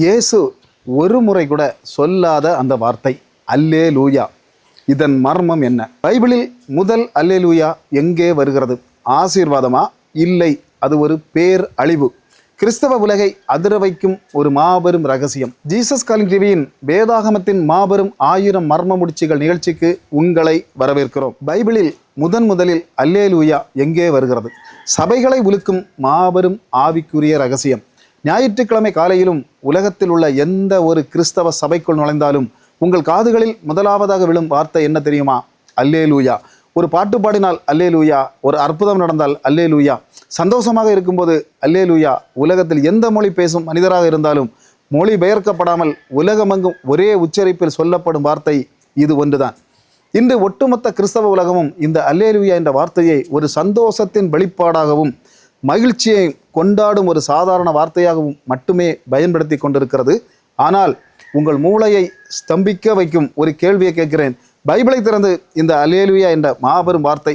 இயேசு ஒரு முறை கூட சொல்லாத அந்த வார்த்தை அல்லேலூயா. இதன் மர்மம் என்ன? பைபிளில் முதல் அல்லேலூயா எங்கே வருகிறது? ஆசீர்வாதமா? இல்லை, அது ஒரு பேர் அழிவு. கிறிஸ்தவ உலகை அதிர வைக்கும் ஒரு மாபெரும் ரகசியம். ஜீசஸ் காலிங் டிவியின் வேதாகமத்தின் மாபெரும் 1000 மர்ம முடிச்சுகள் நிகழ்ச்சிக்கு உங்களை வரவேற்கிறோம். பைபிளில் முதலில் அல்லேலூயா எங்கே வருகிறது? சபைகளை உலுக்கும் மாபெரும் ஆவிக்குரிய ரகசியம். ஞாயிற்றுக்கிழமை காலையிலும் உலகத்தில் உள்ள எந்த ஒரு கிறிஸ்தவ சபைக்குள் நுழைந்தாலும் உங்கள் காதுகளில் முதலாவதாக விழும் வார்த்தை என்ன தெரியுமா? அல்லேலூயா. ஒரு பாட்டு பாடினால் அல்லேலூயா, ஒரு அற்புதம் நடந்தால் அல்லேலூயா, சந்தோஷமாக இருக்கும்போது அல்லேலூயா. உலகத்தில் எந்த மொழி பேசும் மனிதராக இருந்தாலும் மொழி பெயர்க்கப்படாமல் உலகமெங்கும் ஒரே உச்சரிப்பில் சொல்லப்படும் வார்த்தை இது ஒன்றுதான். இன்று ஒட்டுமொத்த கிறிஸ்தவ உலகமும் இந்த அல்லேலூயா என்ற வார்த்தையை ஒரு சந்தோஷத்தின் வெளிப்பாடாகவும் மகிழ்ச்சியை கொண்டாடும் ஒரு சாதாரண வார்த்தையாகவும் மட்டுமே பயன்படுத்தி கொண்டிருக்கிறது. ஆனால் உங்கள் மூளையை ஸ்தம்பிக்க வைக்கும் ஒரு கேள்வியை கேட்கிறேன். பைபிளை திறந்து இந்த அல்லேலூயா என்ற மாபெரும் வார்த்தை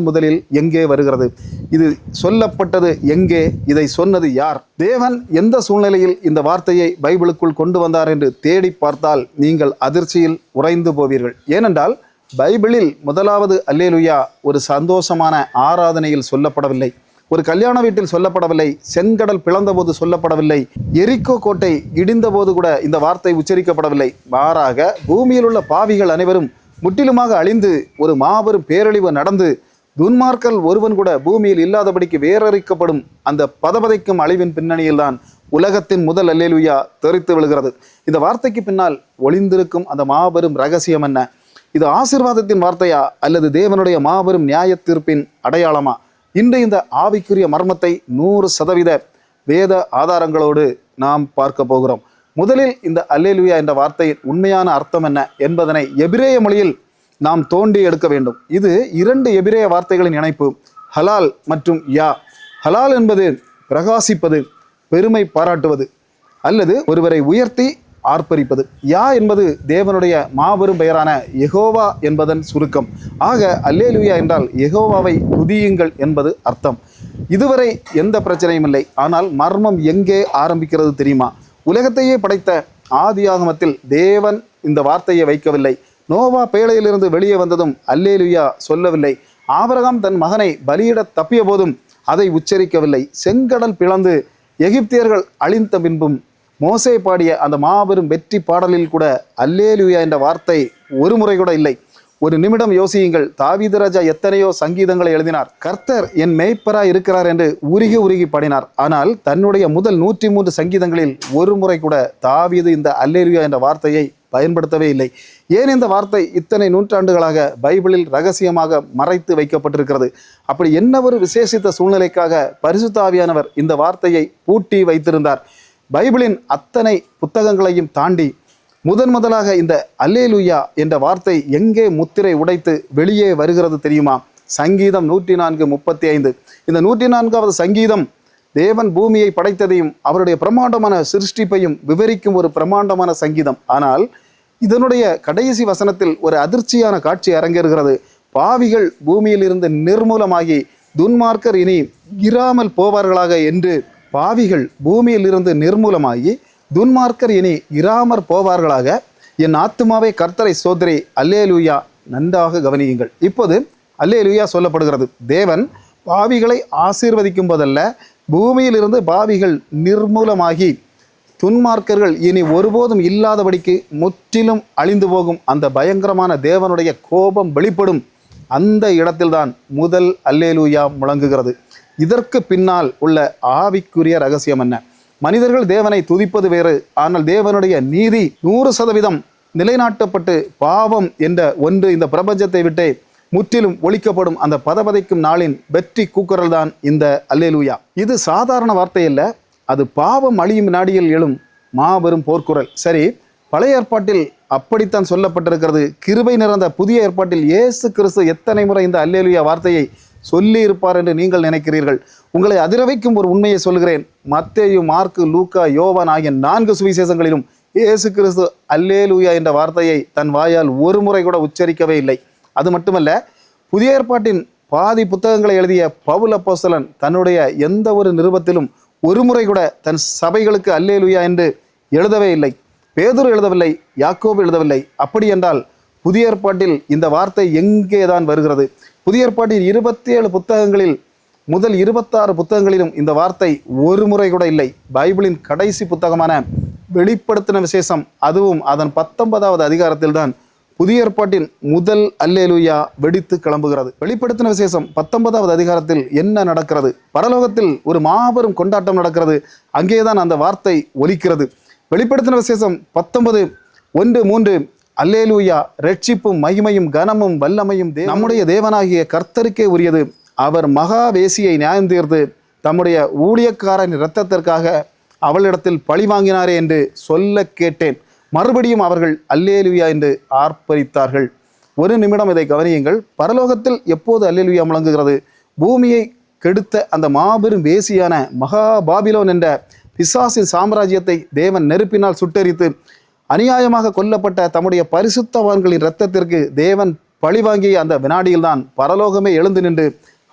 முதலில் எங்கே வருகிறது? இது சொல்லப்பட்டது எங்கே? இதை சொன்னது யார்? தேவன் எந்த சூழ்நிலையில் இந்த வார்த்தையை பைபிளுக்குள் கொண்டு வந்தார் என்று தேடி பார்த்தால் நீங்கள் அதிர்ச்சியில் உறைந்து போவீர்கள். ஏனென்றால் பைபிளில் முதலாவது அல்லேலூயா ஒரு சந்தோஷமான ஆராதனையில் சொல்லப்படவில்லை, ஒரு கல்யாண வீட்டில் சொல்லப்படவில்லை, செங்கடல் பிளந்தபோது சொல்லப்படவில்லை, எரிக்கோ கோட்டை இடிந்தபோது கூட இந்த வார்த்தை உச்சரிக்கப்படவில்லை. மாறாக பூமியில் உள்ள பாவிகள் அனைவரும் முற்றிலுமாக அழிந்து ஒரு மாபெரும் பேரழிவு நடந்து துன்மார்க்கல் ஒருவன் கூட பூமியில் இல்லாதபடிக்கு வேரறிக்கப்படும் அந்த பதபதைக்கும் அழிவின் பின்னணியில்தான் உலகத்தின் முதல் அல்லேலூயா தெரித்து விழுகிறது. இந்த வார்த்தைக்கு பின்னால் ஒளிந்திருக்கும் அந்த மாபெரும் ரகசியம் என்ன? இது ஆசீர்வாதத்தின் வார்த்தையா அல்லது தேவனுடைய மாபெரும் நியாய தீர்ப்பின் அடையாளமா? இன்று இந்த ஆவிக்குரிய மர்மத்தை 100% வேத ஆதாரங்களோடு நாம் பார்க்க போகிறோம். முதலில் இந்த அல்லேலூயா என்ற வார்த்தையின் உண்மையான அர்த்தம் என்ன என்பதனை எபிரேய மொழியில் நாம் தோண்டி எடுக்க வேண்டும். இது 2 எபிரேய வார்த்தைகளின் இணைப்பு, ஹலால் மற்றும் யா. ஹலால் என்பது பிரகாசிப்பது, பெருமை பாராட்டுவது அல்லது ஒருவரை உயர்த்தி ஆர்ப்பரிப்பது. யா என்பது தேவனுடைய மாபெரும் பெயரான யெகோவா என்பதன் சுருக்கம். ஆக அல்லேலூயா என்றால் யெகோவாவை துதியுங்கள் என்பது அர்த்தம். இதுவரை எந்த பிரச்சனையும் இல்லை. ஆனால் மர்மம் எங்கே ஆரம்பிக்கிறது தெரியுமா? உலகத்தையே படைத்த ஆதியாகமத்தில் தேவன் இந்த வார்த்தையை வைக்கவில்லை. நோவா பேழையிலிருந்து வெளியே வந்ததும் அல்லேலூயா சொல்லவில்லை. ஆபிரகாம் தன் மகனை பலியிட தப்பிய போதும் அதை உச்சரிக்கவில்லை. செங்கடல் பிளந்து எகிப்தியர்கள் அழிந்த பின்பும் மோசே பாடிய அந்த மாபெரும் வெற்றி பாடலில் கூட அல்லேலூயா என்ற வார்த்தை ஒரு முறை கூட இல்லை. ஒரு நிமிடம் யோசியுங்கள். தாவீது ராஜா எத்தனையோ சங்கீதங்களை எழுதினார். கர்த்தர் என் மேய்ப்பராய் இருக்கிறார் என்று உருகி பாடினார். ஆனால் தன்னுடைய முதல் 103 சங்கீதங்களில் ஒரு முறை கூட தாவீது இந்த அல்லேலூயா என்ற வார்த்தையை பயன்படுத்தவே இல்லை. ஏன் இந்த வார்த்தை இத்தனை நூற்றாண்டுகளாக பைபிளில் ரகசியமாக மறைத்து வைக்கப்பட்டிருக்கிறது? அப்படி என்ன ஒரு விசேஷித்த சூழ்நிலைக்காக பரிசுத்த ஆவியானவர் இந்த வார்த்தையை பூட்டி வைத்திருந்தார்? பைபிளின் அத்தனை புத்தகங்களையும் தாண்டி முதலாக இந்த அல்லேலூயா என்ற வார்த்தை எங்கே முத்திரை உடைத்து வெளியே வருகிறது தெரியுமா? சங்கீதம் 104:35. இந்த 104வது சங்கீதம் தேவன் பூமியை படைத்ததையும் அவருடைய பிரம்மாண்டமான சிருஷ்டிப்பையும் விவரிக்கும் ஒரு பிரம்மாண்டமான சங்கீதம். ஆனால் இதனுடைய கடைசி வசனத்தில் ஒரு அதிர்ச்சியான காட்சி அரங்கேறுகிறது. பாவிகள் பூமியில் இருந்து நிர்மூலமாகி துன்மார்க்கர் இனி இராமல் போவார்களாக என்று. பாவிகள் பூமியில் இருந்து நிர்மூலமாகி துன்மார்க்கர் இனி இராமற் போவார்களாக. என் ஆத்துமாவை கர்த்தரை சோதரி அல்லேலூயா. நன்றாக கவனியுங்கள். இப்போது அல்லேலூயா சொல்லப்படுகிறது. தேவன் பாவிகளை ஆசீர்வதிக்கும் போதல்ல, பூமியில் இருந்து பாவிகள் நிர்மூலமாகி துன்மார்க்கர்கள் இனி ஒருபோதும் இல்லாதபடிக்கு முற்றிலும் அழிந்து போகும் அந்த பயங்கரமான தேவனுடைய கோபம் வெளிப்படும் அந்த இடத்தில்தான் முதல் அல்லேலூயா முழங்குகிறது. இதற்கு பின்னால் உள்ள ஆவிக்குரிய ரகசியம் என்ன? மனிதர்கள் தேவனை துதிப்பது வேறு, ஆனால் தேவனுடைய நீதி 100% நிலைநாட்டப்பட்டு பாவம் என்ற ஒன்று இந்த பிரபஞ்சத்தை விட்டே முற்றிலும் ஒழிக்கப்படும் அந்த பதபதைக்கும் நாளின் வெற்றி கூக்குரல் தான் இந்த அல்லேலூயா. இது சாதாரண வார்த்தை அல்ல, அது பாவம் அழியும் நாடியில் எழும் மாபெரும் போர்க்குரல். சரி, பழைய ஏற்பாட்டில் அப்படித்தான் சொல்லப்பட்டிருக்கிறது. கிருபை நிறைந்த புதிய ஏற்பாட்டில் இயேசு கிறிஸ்து எத்தனை முறை இந்த அல்லேலூயா வார்த்தையை சொல்லி இருப்பார் என்று நீங்கள் நினைக்கிறீர்கள்? உங்களை அதிர வைக்கும் ஒரு உண்மையை சொல்கிறேன். மத்தேயு, மார்க்கு, லூக்கா, யோவான் ஆகிய 4 சுவிசேஷங்களிலும் இயேசு கிறிஸ்து அல்லேலூயா என்ற வார்த்தையை தன் வாயால் ஒரு முறை கூட உச்சரிக்கவே இல்லை. அது மட்டுமல்ல, புதிய ஏற்பாட்டின் பாதி புத்தகங்களை எழுதிய பவுல் அப்போஸ்தலன் தன்னுடைய எந்த ஒரு நிருபத்திலும் ஒரு முறை கூட தன் சபைகளுக்கு அல்லேலூயா என்று எழுதவே இல்லை. பேதுரு எழுதவில்லை, யாக்கோபு எழுதவில்லை. அப்படி என்றால் புதிய ஏற்பாட்டில் இந்த வார்த்தை எங்கே தான் வருகிறது? புதிய ஏற்பாட்டில் 27 புத்தகங்களில் முதல் 26 புத்தகங்களிலும் இந்த வார்த்தை ஒரு முறை கூட இல்லை. பைபிளின் கடைசி புத்தகமான வெளிப்படுத்தின விசேஷம், அதுவும் அதன் 19வது அதிகாரத்தில் தான் புதிய ஏற்பாட்டின் முதல் அல்லேலூயா வெடித்து கிளம்புகிறது. வெளிப்படுத்தின விசேஷம் 19வது அதிகாரத்தில் என்ன நடக்கிறது? பரலோகத்தில் ஒரு மாபெரும் கொண்டாட்டம் நடக்கிறது. அங்கேதான் அந்த வார்த்தை ஒலிக்கிறது. வெளிப்படுத்தின விசேஷம் 19:1-3 அல்லேலூயா, ரட்சிப்பும் மகிமையும் கனமும் வல்லமையும் நம்முடைய தேவனாகிய கர்த்தருக்கே உரியது. அவர் மகா வேசியை நியாயம் தீர்த்து தம்முடைய ஊழியக்காரன் இரத்தத்திற்காக அவளிடத்தில் பழி வாங்கினாரே என்று சொல்ல கேட்டேன். மறுபடியும் அவர்கள் அல்லேலூயா என்று ஆர்ப்பரித்தார்கள். ஒரு நிமிடம் இதை கவனியுங்கள். பரலோகத்தில் எப்போது அல்லேலூயா முழங்குகிறது? பூமியை கெடுத்த அந்த மாபெரும் வேசியான மகா பாபிலோன் என்ற பிசாசின் சாம்ராஜ்யத்தை தேவன் நெருப்பினால் சுட்டெரித்து அநியாயமாக கொல்லப்பட்ட தம்முடைய பரிசுத்தவான்களின் இரத்தத்திற்கு தேவன் பழிவாங்கிய அந்த வினாடியில்தான் பரலோகமே எழுந்து நின்று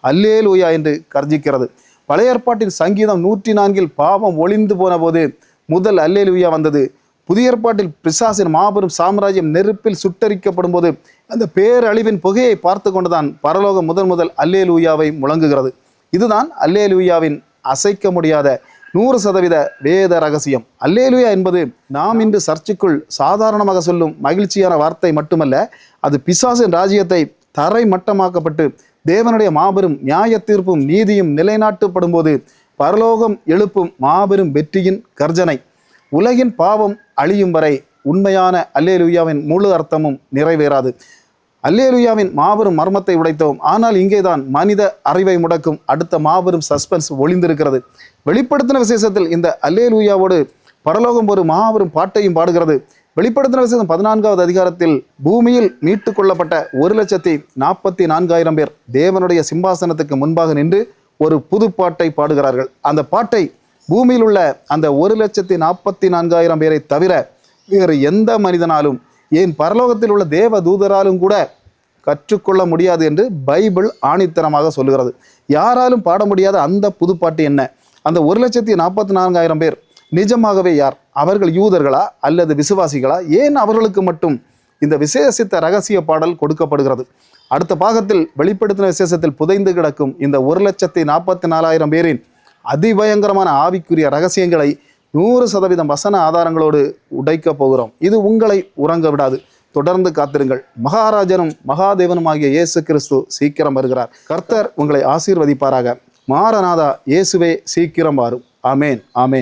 அல்லேலூயா என்று கர்ஜிக்கிறது. பழைய ஏற்பாட்டின் சங்கீதம் 104 பாவம் ஒளிந்து போன போது முதல் அல்லேலூயா வந்தது. புதிய ஏற்பாட்டில் பிசாசின் மாபெரும் சாம்ராஜ்யம் நெருப்பில் சுட்டரிக்கப்படும் போது அந்த பேரழிவின் புகையை பார்த்து கொண்டுதான் பரலோகம் முதல் அல்லேலூயாவை முழங்குகிறது. இதுதான் அல்லேலூயாவின் அசைக்க முடியாத 100% வேத ரகசியம். அல்லேலூயா என்பது நாம் இன்று சர்ச்சுக்குள் சாதாரணமாக சொல்லும் மகிழ்ச்சியான வார்த்தை மட்டுமல்ல, அது பிசாசின் ராஜ்யத்தை தரை மட்டமாக்கப்பட்டு தேவனுடைய மாபெரும் நியாய தீர்ப்பும் நீதியும் நிலைநாட்டப்படும் போது பரலோகம் எழுப்பும் மாபெரும் வெற்றியின் கர்ஜனை. உலகின் பாவம் அழியும் வரை உண்மையான அல்லேலூயாவின் முழு அர்த்தமும் நிறைவேறாது. அல்லேலூயாவின் மாபெரும் மர்மத்தை உடைத்தோம். ஆனால் இங்கேதான் மனித அறிவை முடக்கும் அடுத்த மாபெரும் சஸ்பென்ஸ் ஒளிந்திருக்கிறது. வெளிப்படுத்தின விசேஷத்தில் இந்த அல்லேலூயாவோடு பரலோகம் ஒரு மாபெரும் பாட்டையும் பாடுகிறது. வெளிப்படுத்தின விசேஷம் 14வது அதிகாரத்தில் பூமியில் மீட்டு கொள்ளப்பட்ட 1,44,000 பேர் தேவனுடைய சிம்மாசனத்துக்கு முன்பாக நின்று ஒரு புது பாட்டை பாடுகிறார்கள். அந்த பாட்டை பூமியில் உள்ள அந்த 1,44,000 பேரை தவிர வேறு எந்த மனிதனாலும், ஏன் பரலோகத்தில் உள்ள தேவ தூதராலும் கூட கற்றுக்கொள்ள முடியாது என்று பைபிள் ஆணித்தரமாக சொல்லுகிறது. யாராலும் பாட முடியாத அந்த புதுப்பாட்டு என்ன? அந்த 1,44,000 பேர் நிஜமாகவே யார்? அவர்கள் யூதர்களா அல்லது விசுவாசிகளா? ஏன் அவர்களுக்கு மட்டும் இந்த விசேஷித்த ரகசிய பாடல் கொடுக்கப்படுகிறது? அடுத்த பாகத்தில் வெளிப்படுத்தின விசேஷத்தில் புதைந்து கிடக்கும் இந்த 1,44,000 பேரின் அதிபயங்கரமான ஆவிக்குரிய ரகசியங்களை 100% வசன ஆதாரங்களோடு உடைக்க போகிறோம். இது உங்களை உறங்க விடாது. தொடர்ந்து காத்திருங்கள். மகாராஜனும் மகாதேவனுமாகிய இயேசு கிறிஸ்து சீக்கிரம் வருகிறார். கர்த்தர் உங்களை ஆசீர்வதிப்பாராக. மாரநாதா, இயேசுவே சீக்கிரம் வாரும். ஆமேன், ஆமேன்.